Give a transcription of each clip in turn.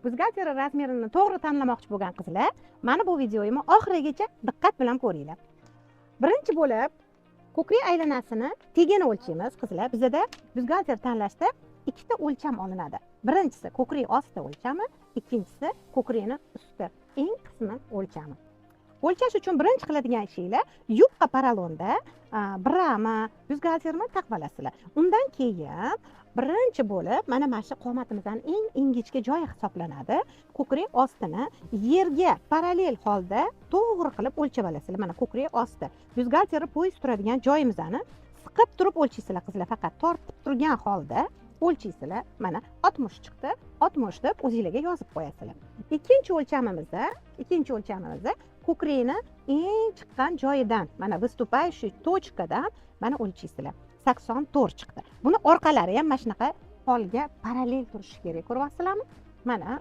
Buzgalteri razmerini to'g'ri tanlamoqchi bo'lgan qizlar, mana bu videoyimni oxirigacha diqqat bilan ko'ringlar. Birinchi bo'lib, ko'krak aylanasini tegini o'lchaymiz qizlar. Bizda buzgalter tanlashda ikkita o'lcham olinadi. Birinchisi ko'krak osti o'lchami, ikkinchisi ko'krakning usti, eng qismi o'lchami. O'lchash uchun birinchi qiladigan ishinglar yubqa paralonda brama buzgalterni taqib olasizlar. Undan keyin birinchi bo'lib mana shu qomatimizning eng ingichka joyi hisoblanadi. Ko'krak ostini yerga parallel holda to'g'ri qilib o'lchab olasizlar. Mana ko'krak osti. Buzgalteri poyez turadigan joyimizni siqib turib o'lchaysizlar qizlar. Faqat tortib turgan holda o'lchaysizlar. Mana 60 chiqdi. 60 deb o'zingizlarga yozib qo'yasizlar. Ikkinchi o'lchamimizda ko'krakni eng chiqqan joyidan, mana выступающий точкаdan mana o'lchaysizlar. 84 chiqdi. Buni orqalari ham mana shunaqa holga parallel turishi kerak. Ko'ryapsizlarmi? Mana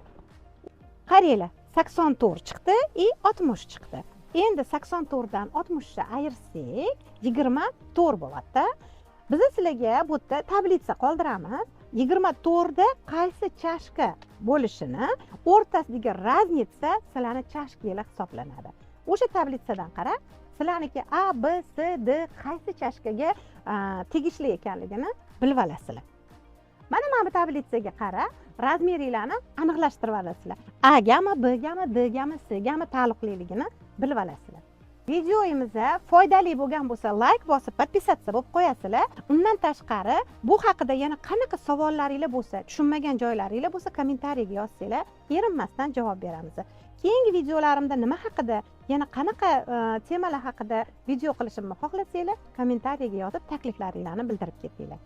qaranglar, 84 chiqdi и 60 chiqdi. Endi 84 dan 60 ni ayirsak, 24 bo'ladi. Biz sizlarga bu yerda tablitsa qoldiramiz. 24 da qaysi chashka bo'lishini, o'rtasidagi raznica sizlarning chashkanglar hisoblanadi. O'sha tablitsadan qarab, sizlarniki A, B, C, D qaysi chashkaga tegishli ekanligini bilib olasizlar. Mana bu tablitsaga qarab, razmerlarni aniqlashtirib olasizlar. A gami, B gami, D gami, C gami taalluqliligini bilib olasizlar. Videoyimizga foydali bo'lgan bo'lsa, like bosib, podpisatsiya bo'lib qo'yasizlar. Undan tashqari, bu haqida yana qanaqa savollaringiz bo'lsa, tushunmagan joylaringiz bo'lsa, kommentariyga yozsanglar, erinmasdan javob beramiz. Keyingi videolarimda nima haqida, yana qanaqa temalar haqida video qilishimni xohlasanglar, kommentariyga yozib takliflaringizni bildirib ketinglar.